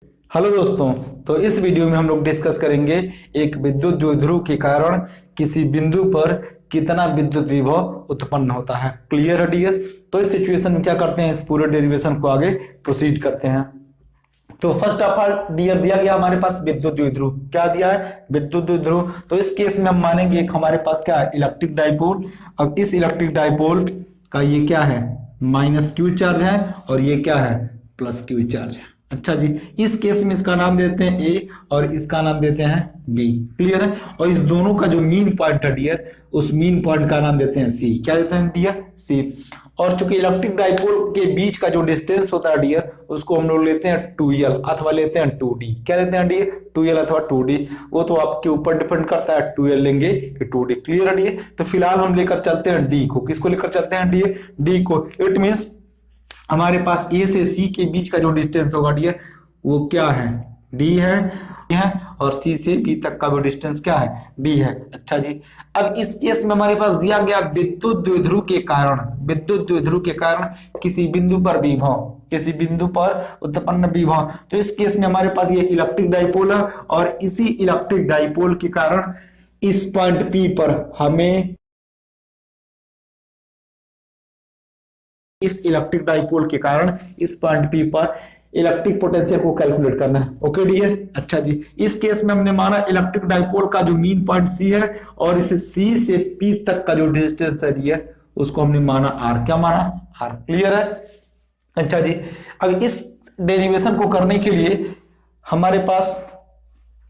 Hello दोस्तों, तो इस वीडियो में हम लोग डिस्कस करेंगे एक विद्युत द्विध्रुव के कारण किसी बिंदु पर कितना विद्युत विभव उत्पन्न होता है। क्लियर है डियर? तो इस सिचुएशन में क्या करते हैं, इस पूरे डेरिवेशन को आगे प्रोसीड करते हैं। तो फर्स्ट ऑफ ऑल डियर दिया गया हमारे पास विद्युत द्विध्रुव। क्या दिया है? विद्युत द्विध्रुव। तो इस केस में हम मानेंगे एक हमारे पास क्या है, इलेक्ट्रिक डाइपोल। अब इस इलेक्ट्रिक डाइपोल का ये क्या है, माइनस क्यू चार्ज है और ये क्या है, प्लस क्यू चार्ज है। अच्छा जी, इस केस में इसका नाम देते हैं ए और इसका नाम देते हैं बी। क्लियर है? और इस दोनों का जो मीन पॉइंट है डियर, उस मीन पॉइंट का नाम देते हैं सी। क्या देते हैं डियर? सी। और चूंकि इलेक्ट्रिक डाइपोल के बीच का जो डिस्टेंस होता है डियर, उसको हम लोग लेते हैं 2l अथवा लेते हैं 2d। क्या लेते हैं डियर? 2l अथवा 2d। वो तो आपके ऊपर डिपेंड करता है, 2l लेंगे कि 2d। क्लियर है डियर? तो फिलहाल हम लेकर चलते हैं डी को। किसको लेकर चलते हैं डियर? डी को। इट मीन्स हमारे पास ए से सी के बीच का जो डिस्टेंस होगा डियर, वो क्या है, डी है और सी से बी तक का वो डिस्टेंस क्या है, डी है। अच्छा जी, अब इस केस में हमारे पास दिया गया विद्युत द्विध्रुव के कारण किसी बिंदु पर विभव, किसी बिंदु पर उत्पन्न विभव। तो इस केस में हमारे पास ये इलेक्ट्रिक डाइपोल है और इसी इलेक्ट्रिक डाइपोल के कारण इस पॉइंट पी पर हमें इस इलेक्ट्रिक डाइपोल के कारण इस पॉइंट पी पर इलेक्ट्रिक पोटेंशियल को कैलकुलेट करना है। Okay dear? अच्छा जी, इस केस में हमने माना इलेक्ट्रिक डाइपोल का जो मीन पॉइंट सी है और इसे सी से पी तक का जो डिस्टेंस है डियर, उसको हमने माना आर। क्या माना? आर। क्लियर है? अच्छा जी, अब इस डेरिवेशन को करने के लिए हमारे पास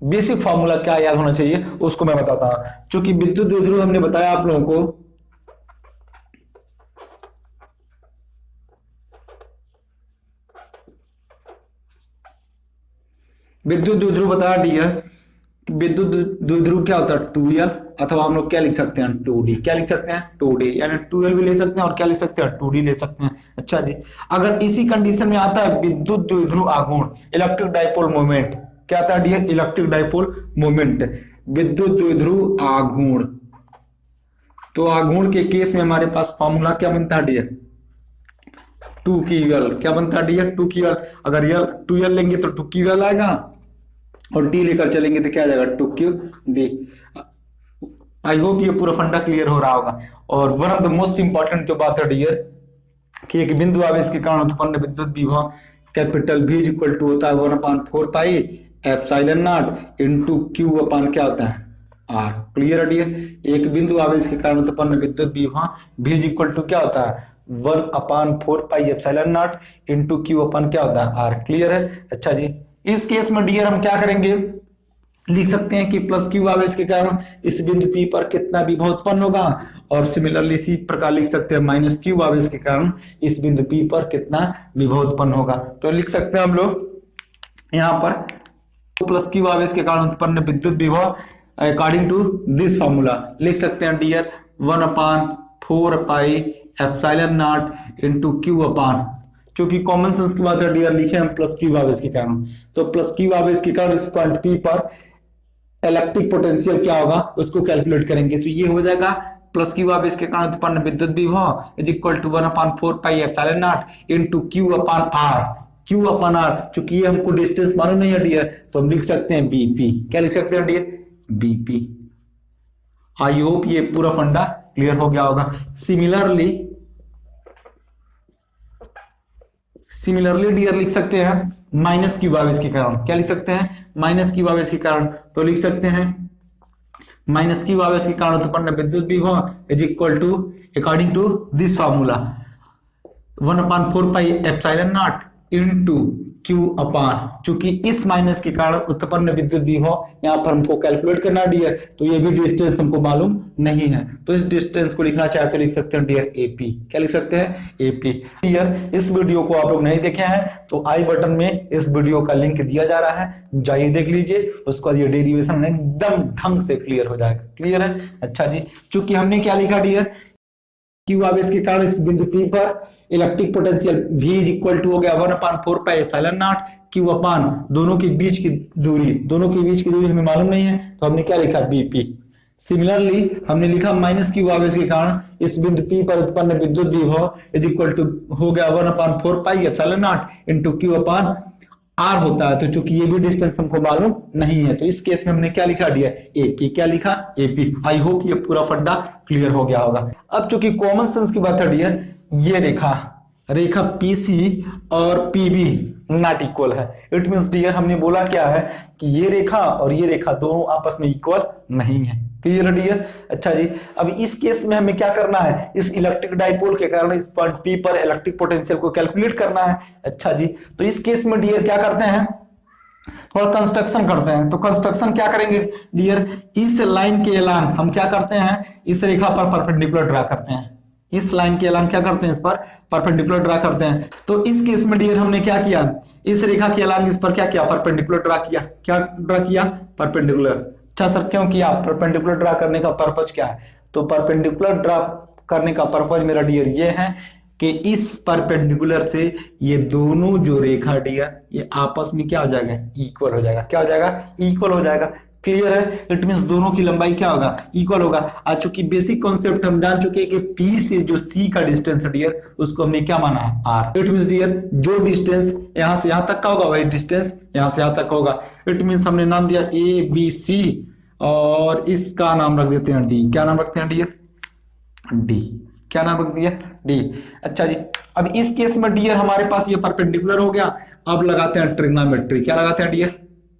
बेसिक फॉर्मूला क्या याद होना चाहिए, उसको मैं बताता हूं। चूंकि विद्युत द्विध्रुव हमने बताया आप लोगों को, विद्युत द्विध्रुव बताया डियर, विद्युत द्विध्रुव क्या होता है, 2l अथवा हम लोग क्या लिख सकते हैं, 2d। क्या लिख सकते हैं? 2d, यानी 2l भी ले सकते हैं और क्या लिख सकते हैं, 2d ले सकते हैं। अच्छा जी, अगर इसी कंडीशन में आता है विद्युत द्विध्रुव आघूर्ण, इलेक्ट्रिक डाइपोल मोमेंट, क्या आता है डियर? इलेक्ट्रिक डाइपोल मोमेंट, विद्युत द्विध्रुव आघूर्ण। तो आघूर्ण के केस में हमारे पास फॉर्मूला क्या बनता है डियर, 2ql। क्या बनता है डियर? 2ql। अगर 2l लेंगे तो 2ql आएगा और d लेकर चलेंगे तो क्या आ जाएगा, 2qd। आई होप ये पूरा फंडा क्लियर हो रहा होगा। और one of the most important जो बात है डियर, कि एक बिंदु आवेश के कारण उत्पन्न विद्युत विभव कैपिटल V इक्वल टू होता है 1/4 pi epsilon not into Q अपान क्या होता है, R। क्लियर है डियर? एक बिंदु आवेश के कारण उत्पन्न विद्युत विभव V इक्वल टू क्या होता है, 1/4 pi epsilon not into Q अपान क्या होता है, R। क्लियर है? अच्छा जी, इस केस में डियर हम क्या करेंगे, लिख सकते हैं कि प्लस क्यू आवेश के कारण इस बिंदु P पर कितना विभव उत्पन्न होगा, और सिमिलरली इसी प्रकार लिख सकते हैं माइनस क्यू आवेश के कारण इस बिंदु P पर कितना विभव उत्पन्न होगा। तो लिख सकते हैं हम लोग यहाँ पर प्लस क्यू आवेश के कारण उत्पन्न विद्युत विभव अकॉर्डिंग टू दिस फॉर्मूला लिख सकते हैं dear 1/4 pi epsilon not into Q upon, क्योंकि कॉमन सेंस की बात है डियर, लिखे हम प्लस क्यू आवेश के कारण। तो प्लस क्यू आवेश के कारण इस पॉइंट P पर इलेक्ट्रिक पोटेंशियल क्या होगा, उसको कैलकुलेट करेंगे। तो ये हो जाएगा प्लस क्यू आवेश के कारण उत्पन्न विद्युत विभव is equal to 1/4 pi epsilon not into Q upon R। Q upon R, चूंकि ये हमको डिस्टेंस मालूम नहीं है डियर, तो हम लिख सकते हैं BP। क्या लिख सकते हैं डियर? BP। आई होप ये पूरा फंडा क्लियर हो गया होगा। सिमिलरली डियर लिख सकते हैं माइनस क्यू आवेश के कारण। क्या लिख सकते हैं? माइनस क्यू आवेश के कारण। तो लिख सकते हैं माइनस क्यू आवेश के कारण उत्पन्न विद्युत विभव is equal to according to this formula 1/4 pi epsilon not into Q upon, चूंकि इस माइनस के कारण उत्पन्न विद्युत विभव यहाँ पर हमको कैलकुलेट करना डियर, तो ये भी डिस्टेंस हमको मालूम नहीं है, तो इस डिस्टेंस को लिखना चाहे तो लिख सकते हैं डियर AP। क्या लिख सकते हैं? AP। डियर, इस वीडियो को आप लोग नहीं देखे हैं तो आई बटन में इस वीडियो का लिंक दिया जा रहा है, जाइए देख लीजिए, उसके बाद ये डेरिवेशन एकदम ढंग से क्लियर हो जाएगा। क्लियर है? अच्छा जी, चूंकि हमने क्या लिखा डियर, क्यू आवेश के कारण इस बिंदु P पर electric potential V is equal to हो गया 1/4 pi epsilon nought Q upon दोनों के बीच की दूरी हमें मालूम नहीं है, तो हमने क्या लिखा, BP। सिमिलरली हमने लिखा माइनस क्यू आवेश के कारण इस बिंदु P पर उत्पन्न विद्युत विभव इज इक्वल टू हो गया 1/4 pi epsilon not into Q upon R होता है, तो चूंकि ये भी डिस्टेंस हमको मालूम नहीं है, तो इस केस में हमने क्या लिखा डियर, एपी। क्या लिखा, एपी। आई होप ये पूरा फंडा क्लियर हो गया होगा। अब चूंकि कॉमन सेंस की बात है डियर, ये रेखा पीसी और पीबी नॉट इक्वल है। इट मींस डियर हमने बोला क्या है कि ये रेखा और ये रेखा दोनों आपस में इक्वल नहीं है। Clear dear. अच्छा जी, अब इस केस में हमें क्या करना है, इस इलेक्ट्रिक डाइपोल के कारण इस पॉइंट पी पर इलेक्ट्रिक पोटेंशियल को कैलकुलेट करना है। अच्छा जी, तो इस केस में डियर क्या करते हैं, थोड़ा कंस्ट्रक्शन करते हैं। तो कंस्ट्रक्शन क्या करेंगे डियर, इस लाइन के एलांग हम क्या करते हैं, इस रेखा पर परपेंडिकुलर ड्रा करते हैं। इस लाइन के एलांग क्या करते हैं, इस पर परपेंडिकुलर ड्रा करते हैं। तो इस केस में डियर हमने क्या किया, इस रेखा के एलांग इस पर क्या किया, परपेंडिकुलर ड्रा किया। क्या ड्रा किया, परपेंडिकुलर। अच्छा सर क्यों किया, परपेंडिकुलर ड्रा करने का पर्पज क्या है, तो परपेंडिकुलर ड्रा करने का पर्पज मेरा डियर ये है कि इस परपेंडिकुलर से ये दोनों जो रेखा डियर ये आपस में क्या हो जाएगा, इक्वल हो जाएगा। क्या हो जाएगा, इक्वल हो जाएगा। क्लियर है, इट मींस दोनों की लंबाई क्या होगा, इक्वल होगा। आज चूंकि बेसिक कॉन्सेप्ट हम जान चुके हैं कि पी से जो सी का डिस्टेंस है डियर उसको हमने क्या माना है, आर। इट मींस डियर जो डिस्टेंस यहां से यहां तक का होगा वही डिस्टेंस यहां से यहां तक होगा। इट मींस हमने नाम दिया ए बी सी और इसका नाम रख देते हैं डी। क्या नाम रखते हैं डियर, डी। क्या नाम रख दिया, डी। अच्छा जी, अब इस केस में डियर हमारे पास ये परपेंडिकुलर हो गया। अब लगाते हैं ट्रिग्नोमेट्री। क्या लगाते हैं डियर,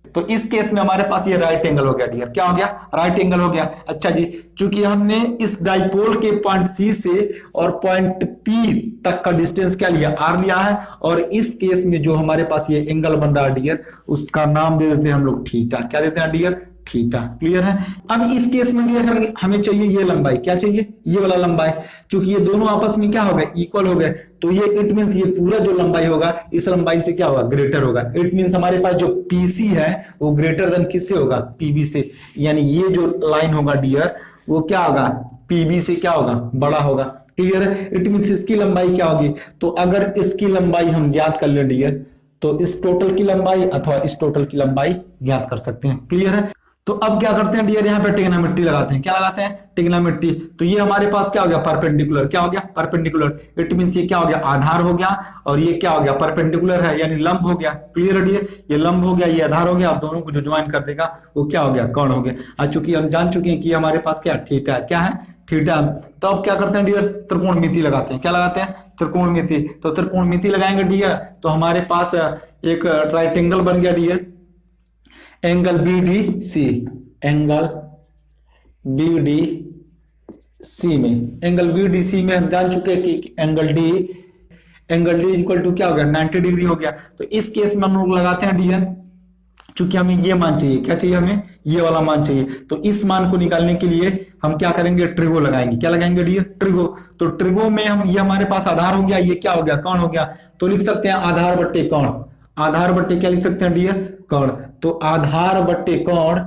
तो इस केस में हमारे पास ये राइट एंगल हो गया डियर। क्या हो गया, राइट एंगल हो गया। अच्छा जी, चूंकि हमने इस डाइपोल के पॉइंट सी से और पॉइंट पी तक का डिस्टेंस क्या लिया, आर लिया है, और इस केस में जो हमारे पास ये एंगल बन रहा है डियर उसका नाम दे देते हैं हम लोग थीटा। क्या देते हैं डियर, थीटा। क्लियर है। अब इस केस में डियर हमें चाहिए ये लंबाई। क्या चाहिए, ये वाला लंबाई। चूंकि ये दोनों आपस में क्या हो गए, इक्वल हो गए, तो ये इट मींस ये पूरा जो लंबाई होगा इस लंबाई से क्या होगा, ग्रेटर होगा। इट मींस हमारे पास जो पीसी है वो ग्रेटर देन किससे होगा, पीबी से। यानी ये जो लाइन होगा डियर वो क्या होगा, पीबी से क्या होगा, बड़ा होगा। क्लियर है। इट मींस इसकी लंबाई क्या होगी, तो अगर इसकी लंबाई हम ज्ञात कर ले डियर तो इस टोटल की लंबाई अथवा इस टोटल की लंबाई ज्ञात कर सकते हैं। क्लियर है। तो अब क्या करते हैं डियर, यहाँ पे ट्रिग्नोमेट्री लगाते हैं। क्या लगाते हैं, ट्रिग्नोमेट्री। तो ये हमारे पास क्या हो गया, परपेंडिकुलर। क्या हो गया, परपेंडिकुलर। इट मींस ये क्या हो गया, आधार हो गया, और ये क्या हो गया, परपेंडिकुलर है यानी लंब हो गया। क्लियर है डियर, ये लंब हो गया, ये आधार हो गया, और दोनों को जो ज्वाइन कर देगा वो क्या हो गया, कोण हो गया। आज चूंकि हम जान चुके हैं कि हमारे पास क्या थीटा है, क्या है, थीटा। तो अब क्या करते हैं डियर, त्रिकोणमिति लगाते हैं। क्या लगाते हैं, त्रिकोणमिति। तो त्रिकोणमिति लगाएंगे डियर तो हमारे पास एक राइट एंगल बन गया dear, angle B D C. Angle B D C में, एंगल बी डी सी में हम जान चुके हैं कि एंगल डी इक्वल टू क्या हो गया, 90 डिग्री हो गया। तो इस केस में हम लोग लगाते हैं डियर, चूंकि हमें ये मान चाहिए। क्या चाहिए, हमें ये वाला मान चाहिए। तो इस मान को निकालने के लिए हम क्या करेंगे, ट्रिगो लगाएंगे। क्या लगाएंगे डियर, ट्रिगो। तो ट्रिगो में हम, ये हमारे पास आधार हो गया, ये क्या हो गया, कोण हो गया। तो लिख सकते हैं आधार बट्टे कोण। आधार बट्टे क्या लिख सकते हैं डियर, कोण। तो आधार बट्टे कोण,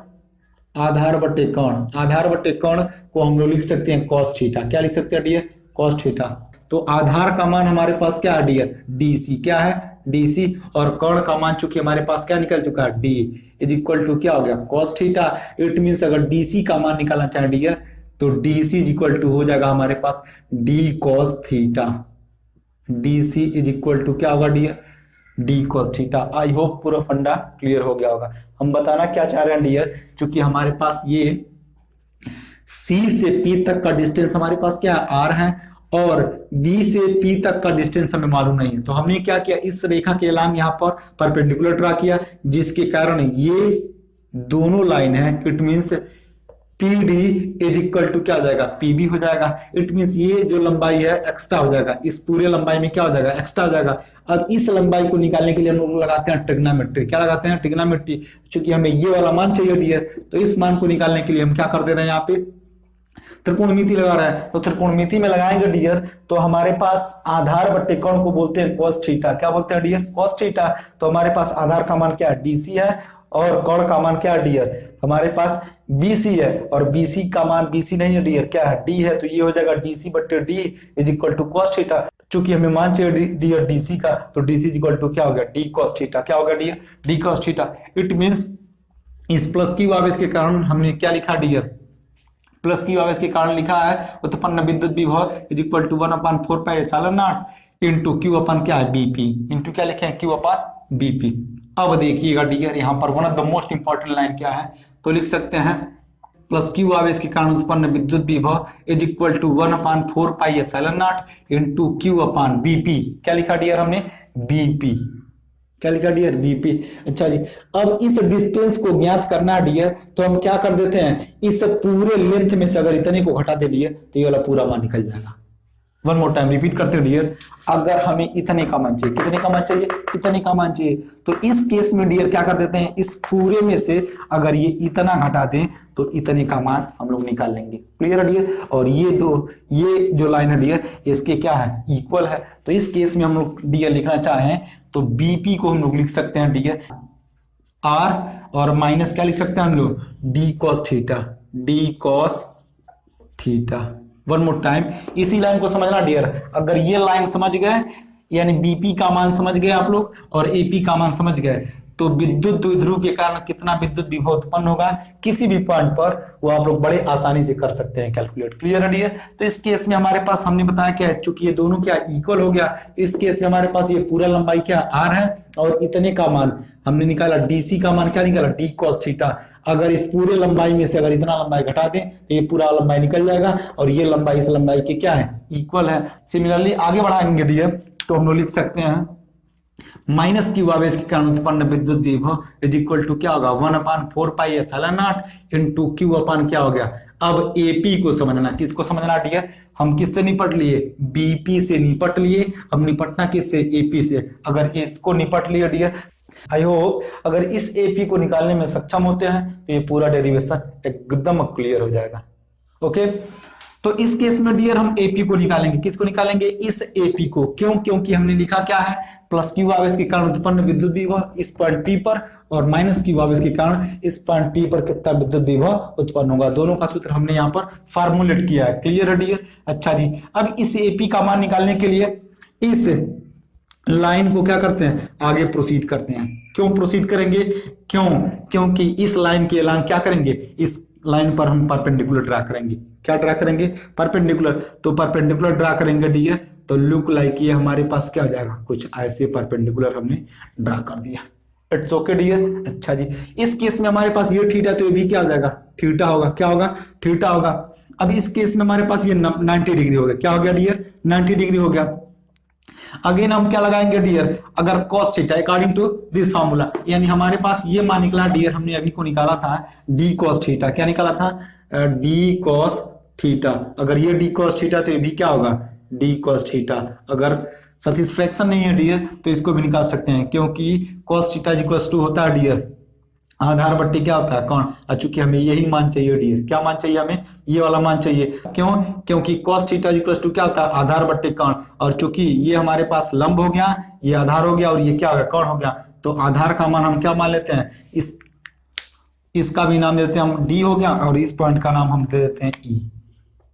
आधार बट्टे कोण, आधार बट्टे कोण को हम लोग लिख सकते हैं कॉस थीटा। क्या लिख सकते हैं डियर, कॉस थीटा। तो आधार का मान हमारे पास क्या है डियर, डीसी। क्या है, डीसी। और कोण का मान चूंकि हमारे पास क्या निकल चुका है, डी इज इक्वल टू क्या हो गया, कॉस थीटा। इट मींस अगर डीसी का मान निकालना चाहे डियर तो डीसी इज इक्वल टू हो जाएगा हमारे पास D cos theta. DC is equal to क्या होगा dear, D cos theta. I hope पूरा फंडा क्लियर हो गया होगा। हम बताना क्या चाह रहे हैं डियर, चूंकि हमारे पास ये सी से पी तक का डिस्टेंस हमारे पास क्या है, आर है, और बी से पी तक का डिस्टेंस हमें मालूम नहीं है। तो हमने क्या किया, इस रेखा के एलांग यहां पर परपेंडिकुलर ड्रा किया, जिसके कारण ये दोनों लाइन है। It means P D is equal to क्या हो जाएगा, पीबी हो जाएगा। इट मींस ये जो लंबाई है एक्स्ट्रा हो जाएगा, इस पूरे लंबाई में क्या हो जाएगा, एक्स्ट्रा हो जाएगा। अब इस लंबाई को निकालने के लिए हम लोग लगाते हैं ट्रिग्नोमेट्री। क्या लगाते हैं, ट्रिग्नोमेट्री। चूंकि हमें ये वाला मान चाहिए डियर तो इस मान को निकालने के लिए हम क्या कर दे रहे हैं, यहाँ पे त्रिकोणमिति लगा रहा है। तो त्रिकोणमिति में लगाएंगे डियर तो हमारे पास आधार बट्टे कोण को बोलते हैं cos थीटा। क्या बोलते हैं डियर, cos थीटा। तो हमारे पास आधार का मान क्या है, डीसी है, और कोण का मान क्या है डियर, हमारे पास बीसी है, और बीसी का मान बीसी नहीं है डियर, क्या है, डी है। तो ये हो जाएगा डीसी बट्टे D is equal to cos theta. चूंकि हमें मान चाहिए डियर डीसी का, तो डीसी इज इक्वल टू क्या हो गया, डी cos थीटा। क्या होगा dear, D cos theta. It means इस प्लस क्यू आवेश के कारण हमने क्या लिखा डियर, प्लस क्यू आवेश के कारण लिखा है उत्पन्न विद्युत विभव is equal to 1/4 pi epsilon not into Q upon क्या है, बीपी, इनटू क्या लिखे हैं, क्यू अपन बीपी। अब देखिएगा डियर यहाँ पर one of the most important line क्या है, तो लिख सकते हैं प्लस क्यू आवेश के कारण उत्पन्न विद्युत विभव is equal to 1/4 pi epsilon not into Q upon BP. क्या लिखा डियर हमने, बीपी। क्या लिखा डियर, बीपी। अच्छा जी, अब इस डिस्टेंस को ज्ञात करना है डियर, तो हम क्या कर देते हैं, इस पूरे लेंथ में से अगर इतने को घटा दे लिए तो ये वाला पूरा मान निकल जाएगा। वन मोर टाइम रिपीट करते हैं डियर, अगर हमें इतने का मान चाहिए, कितने का मान चाहिए, इतने का मान चाहिए, तो इस केस में डियर क्या कर देते हैं, इस पूरे में से अगर ये इतना घटा दें तो इतने का मान हम लोग निकाल लेंगे। क्लियर है डियर। और ये जो लाइन है डियर इसके क्या है, इक्वल है। तो इस केस में हम लोग डियर लिखना चाहें तो बीपी को हम लोग लिख सकते हैं डियर आर, और माइनस क्या लिख सकते हैं हम लोग, D cos theta, D cos theta. One more time, इसी लाइन को समझना डियर, अगर ये लाइन समझ गए यानी बीपी का मान समझ गए आप लोग और एपी का मान समझ गए, तो विद्युत द्विध्रुव के कारण कितना विद्युत विभव उत्पन्न होगा किसी भी पॉइंट पर, वो आप लोग बड़े आसानी से कर सकते हैं कैलकुलेट। क्लियर है डियर। तो इस केस में हमारे पास हमने बताया क्या है, चूंकि ये दोनों क्या इक्वल हो गया, तो इस केस में हमारे पास ये पूरा लंबाई क्या आर है और इतने का मान हमने निकाला, डीसी का मान क्या निकाला, डी कॉस थीटा। अगर इस पूरे लंबाई में से अगर इतना लंबाई घटा दें तो ये पूरा लंबाई निकल जाएगा और ये लंबाई इस लंबाई के क्या है, इक्वल है। सिमिलरली आगे बढ़ाएंगे डियर, तो हम लोग लिख सकते हैं माइनस क्यू आवेश के कारण उत्पन्न विद्युत विभव इज इक्वल टू क्या होगा, 1/4 pi epsilon not into Q upon क्या हो गया। अब एपी को समझना, किसको समझना डियर, हम किससे निपट लिए, बीपी से निपट लिए, हम निपटना किससे, एपी से। अगर इसको निपट लिए डियर, आई होप अगर इस एपी को निकालने में सक्षम होते हैं तो ये पूरा डेरिवेशन एकदम क्लियर हो जाएगा। ओके, तो इस केस में डियर हम एपी को निकालेंगे, किसको निकालेंगे, इस एपी को। क्यों, क्योंकि हमने लिखा क्या है, प्लस क्यू आवेश के कारण उत्पन्न विद्युत विभव इस पॉइंट पी पर और माइनस क्यू आवेश के कारण इस पॉइंट पी पर कितना विद्युत विभव उत्पन्न होगा। दोनों का सूत्र हमने यहाँ पर फार्मूलेट किया है। क्लियर है डियर। अच्छा जी, अब इस एपी का मान निकालने के लिए इस लाइन को क्या करते हैं, आगे प्रोसीड करते हैं। क्यों प्रोसीड करेंगे, क्योंकि इस लाइन के एलान क्या करेंगे, इस लाइन पर हम परपेंडिकुलर ड्रा करेंगे। क्या ड्रा करेंगे, परपेंडिकुलर। तो परपेंडिकुलर ड्रा करेंगे डियर, तो लुक लाइक ये हमारे पास क्या हो जाएगा, कुछ ऐसे परपेंडिकुलर हमने ड्रा कर दिया। It's okay dear. अच्छा जी, इस केस में हमारे पास ये थीटा, तो ये भी क्या हो जाएगा, थीटा होगा। क्या होगा, थीटा होगा। अब इस केस में हमारे पास ये 90 डिग्री हो गया। क्या हो गया डियर, 90 डिग्री हो गया। अगेन हम क्या लगाएंगे डियर, अगर cos theta according to this formula, यानी हमारे पास ये मान निकला डियर, हमने अभी को निकाला था डी cos थीटा। क्या निकाला था, डी cos थीटा। अगर ये डी cos थीटा तो ये भी क्या होगा, डी cos थीटा। अगर सैटिस्फैक्शन नहीं है डियर तो इसको भी निकाल सकते हैं, क्योंकि cos थीटा इक्वल्स टू होता है डियर आधार बट्टे क्या होता है कौन। चूंकि हमें यही मान चाहिए डियर, क्या मान चाहिए हमें, ये वाला मान चाहिए। क्यों, क्योंकि cos थीटा इक्वल्स टू क्या होता है, आधार बट्टे कौन। और चूंकि ये हमारे पास लंब हो गया, ये आधार हो गया और ये क्या हो गया, कौन हो गया, तो आधार का मान हम क्या मान लेते हैं, इसका भी नाम देते हैं हम डी हो गया, और इस पॉइंट का नाम हम दे देते हैं ई।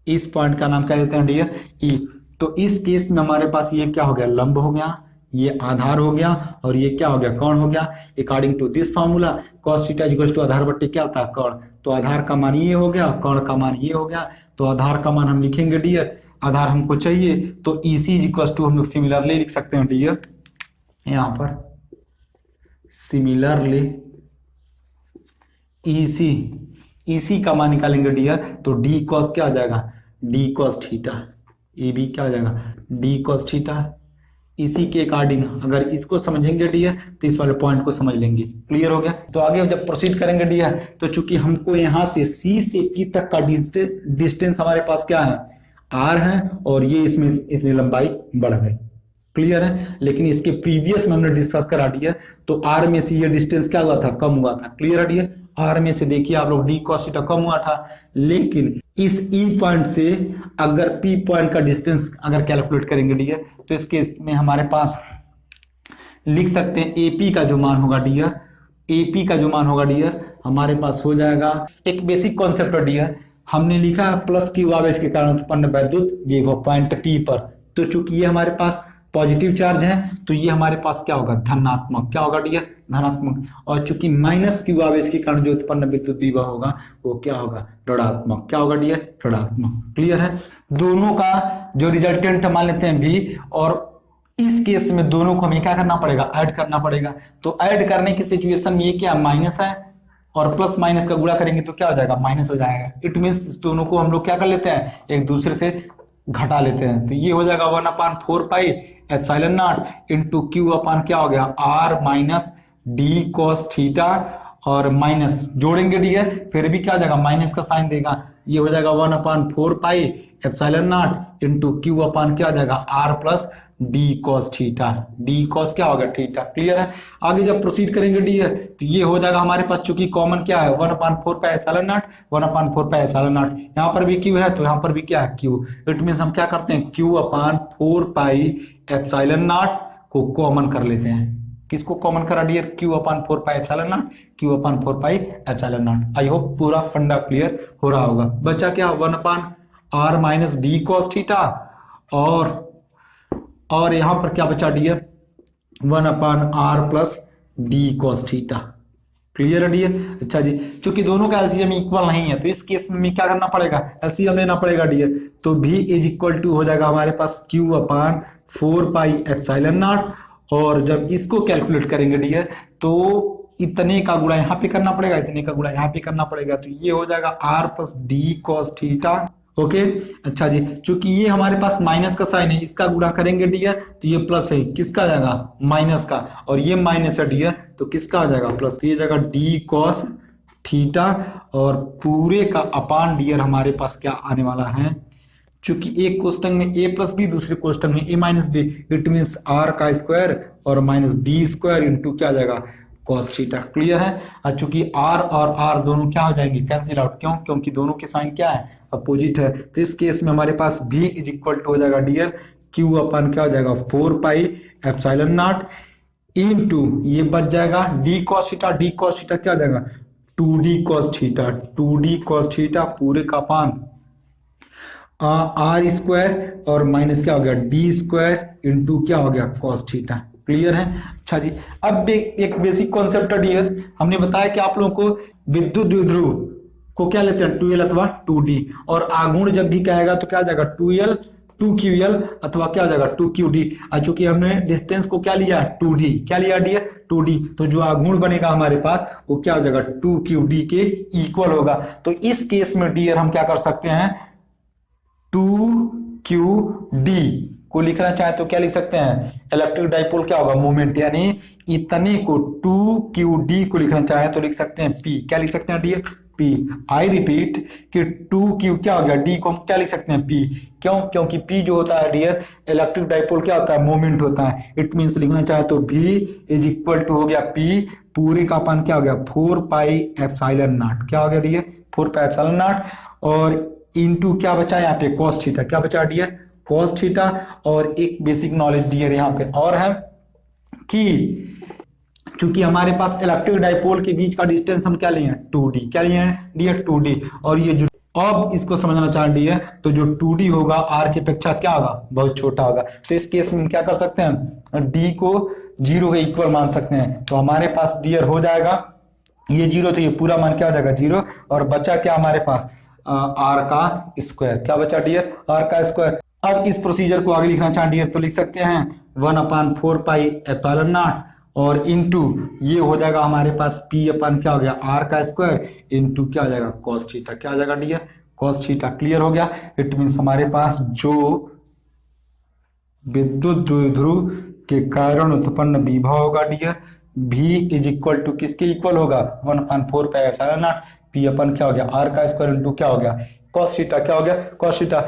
इस पॉइंट का नाम क्या देते हैं डियर, ई। तो इस केस में हमारे पास ये क्या हो गया, लंब हो गया, ये आधार हो गया और ये क्या हो गया, कौन हो गया। According to this formula cos theta equals to आधार बट्टे क्या होता है, कौन। तो आधार का मान ये हो गया, कौन का मान ये हो गया। तो आधार का मान हम लिखेंगे डियर, आधार हमको चाहिए तो EC इक्वल्स टू हम लोग सिमिलरली लिख सकते हैं डियर, यहाँ पर सिमिलरली EC का मान निकालेंगे डियर, तो डी कॉस क्या हो जाएगा, डी कॉस थीटा। ये भी क्या हो जाएगा, डी कॉस थीटा। इसी के अकॉर्डिंग अगर इसको समझेंगे डियर तो इस वाले पॉइंट को समझ लेंगे। क्लियर हो गया। तो आगे जब प्रोसीड करेंगे डियर, तो चूंकि हमको यहाँ से C से P तक का डिस्टेंस हमारे पास क्या है, R है, और ये इसमें इतनी लंबाई बढ़ गई। क्लियर है। लेकिन इसके प्रीवियस में हमने डिस्कस करा दिया, तो R में से ये डिस्टेंस क्या हुआ था, कम हुआ था। क्लियर है डियर। R में से देखिए आप लोग डी cos थीटा कम हुआ था, लेकिन इस E पॉइंट से अगर P पॉइंट का डिस्टेंस अगर कैलकुलेट करेंगे डियर, तो इस केस में हमारे पास लिख सकते हैं AP का जो मान होगा डियर, AP का जो मान होगा डियर हमारे पास हो जाएगा, एक बेसिक कॉन्सेप्ट है डियर, हमने लिखा प्लस क्यू आवेश के कारण उत्पन्न वैद्युत विभव पॉइंट P पर। तो चूंकि ये हमारे पास पॉजिटिव चार्ज है तो ये हमारे पास क्या होगा, धनात्मक। क्या होगा डियर, धनात्मक। और चूंकि माइनस क्यू आवेश के कारण जो उत्पन्न विद्युत विभव होगा वो क्या होगा, ऋणात्मक। क्या होगा डियर, ऋणात्मक। क्लियर है। दोनों का जो रिजल्टेंट मान लेते हैं V, और इस केस में दोनों को हमें क्या करना पड़ेगा, ऐड करना पड़ेगा। तो ऐड करने की सिचुएशन में ये क्या माइनस है और प्लस माइनस का गुणा करेंगे तो क्या हो जाएगा, माइनस हो जाएगा। इट मीन्स इस दोनों को हम लोग क्या कर लेते हैं, एक दूसरे से घटा लेते हैं। तो ये हो जाएगा 1/4 pi epsilon not into Q upon क्या हो गया, R minus D cos theta, और माइनस जोड़ेंगे डी है, फिर भी क्या हो जाएगा, माइनस का साइन देगा। ये हो जाएगा 1/4 pi epsilon not into Q upon क्या हो जाएगा, R plus D cos theta, D cos क्या होगा, थीटा। क्लियर है। आगे जब प्रोसीड करेंगे डी है तो ये हो जाएगा हमारे पास, चूंकि कॉमन क्या है 1/4 pi epsilon not, 1/4 pi epsilon not, यहाँ पर भी क्यू है तो यहाँ पर भी क्या है, क्यू। इट मीन्स हम क्या करते हैं, Q/4 पाई एप्सिलॉन नॉट को कॉमन कर लेते हैं। किसको कॉमन करा dear, Q/4 pi epsilon nought, Q/4 pi epsilon nought. I hope पूरा फंडा क्लियर हो रहा होगा। बचा क्या, 1/r minus D cos theta, और यहां पर क्या बचा dear, 1/r plus D cos theta. Clear है डियर। अच्छा जी, क्योंकि दोनों का एलसीएम इक्वल नहीं है तो इस केस में क्या करना पड़ेगा, एलसीएम लेना पड़ेगा डियर। तो v इज इक्वल टू हो जाएगा हमारे पास Q/4 पाई एप्सिलॉन नॉट, और जब इसको कैलकुलेट करेंगे डियर तो इतने का गुणा यहाँ पे करना पड़ेगा, इतने का गुणा यहाँ पे करना पड़ेगा, तो ये हो जाएगा r plus D cos theta. Okay. अच्छा जी, चूंकि ये हमारे पास माइनस का साइन है, इसका गुणा करेंगे डियर तो ये प्लस है, किसका आ जाएगा, माइनस का, और ये माइनस है डियर तो किसका आ जाएगा, प्लस। तो ये जाएगा डी कॉस थीटा, और पूरे का अपान डियर हमारे पास क्या आने वाला है, चूंकि एक कोष्टक में a प्लस बी, दूसरे कोष्टक में a minus B, it means r का स्क्वायर और माइनस डी स्क्वायर इंटू क्या आ जाएगा, कॉस थीटा। क्लियर है। और चूंकि r और r दोनों क्या हो जाएंगे, कैंसिल आउट। क्यों, क्योंकि दोनों के साइन क्या है, अपोजिट है। तो इस केस में हमारे पास v इज इक्वल टू हो जाएगा डियर q अपन क्या हो जाएगा 4 पाई एप्सिलॉन नॉट इंटू ये बच जाएगा D cos theta, D cos theta क्या हो जाएगा 2d cos theta, 2d cos theta पूरे का अपान आर स्क्वायर और माइनस क्या हो गया डी स्क्वायर इंटू क्या हो गया कॉस थीटा। क्लियर है। अच्छा जी, अब एक बेसिक कॉन्सेप्ट है डियर, हमने बताया कि आप लोगों को विद्युत द्विध्रुव को क्या लेते हैं 2l अथवा 2d, और आघूर्ण जब भी कहेगा तो क्या आ जाएगा 2l 2ql अथवा क्या आ जाएगा 2qd। चूंकि हमने डिस्टेंस को क्या लिया 2d, क्या लिया डियर 2d, तो जो आघूर्ण बनेगा हमारे पास वो क्या हो जाएगा 2qd के इक्वल होगा। तो इस केस में डियर हम क्या कर सकते हैं 2qd को लिखना चाहे तो क्या लिख सकते हैं, इलेक्ट्रिक डाइपोल क्या होगा मोमेंट, यानी इतने को 2qd को लिखना चाहे तो लिख सकते हैं p, क्या लिख सकते हैं डियर p। आई रिपीट कि 2q क्या हो गया d को हम क्या लिख सकते हैं p। क्यों, क्योंकि p जो होता है डियर इलेक्ट्रिक डाइपोल क्या होता है मोमेंट होता है। इट मींस लिखना चाहे तो v इज इक्वल टू हो गया p पूरे का अपन क्या हो गया 4 पाई एप्सिलॉन नॉट, क्या हो गया डियर 4 पाई एप्सिलॉन नॉट, और इनटू क्या बचा यहाँ पे कॉस थीटा, क्या बचा डियर कॉस थीटा। और एक बेसिक नॉलेज डियर यहाँ पे और है कि चूंकि हमारे पास इलेक्ट्रिक डाइपोल के बीच का डिस्टेंस हम क्या लिए हैं 2d, क्या लिए हैं डियर 2d, और ये जो अब इसको समझना चाह डियर तो जो 2d होगा r की अपेक्षा क्या होगा बहुत छोटा होगा। तो इस केस में हम क्या कर सकते हैं d को 0 के इक्वल मान सकते हैं। तो हमारे पास डियर हो जाएगा ये 0, तो ये पूरा मान क्या हो जाएगा 0, और बचा क्या हमारे पास r का स्क्वायर, क्या बचा डियर r का स्क्वायर। अब इस प्रोसीजर को आगे लिखना चाहे डियर तो लिख सकते हैं 1/4 पाई एप्सिलॉन नॉट, और इनटू ये हो जाएगा हमारे पास p अपन क्या हो गया r का स्क्वायर इनटू क्या आ जाएगा cos थीटा, क्या आ जाएगा डियर cos थीटा। क्लियर हो गया। इट मींस हमारे पास जो विद्युत द्विध्रुव के कारण उत्पन्न विभव होगा dear v is equal to किसके इक्वल होगा 1/4 pi epsilon nought p upon क्या हो गया r का स्क्वायर इनटू क्या हो गया cos थीटा, क्या हो गया cos थीटा।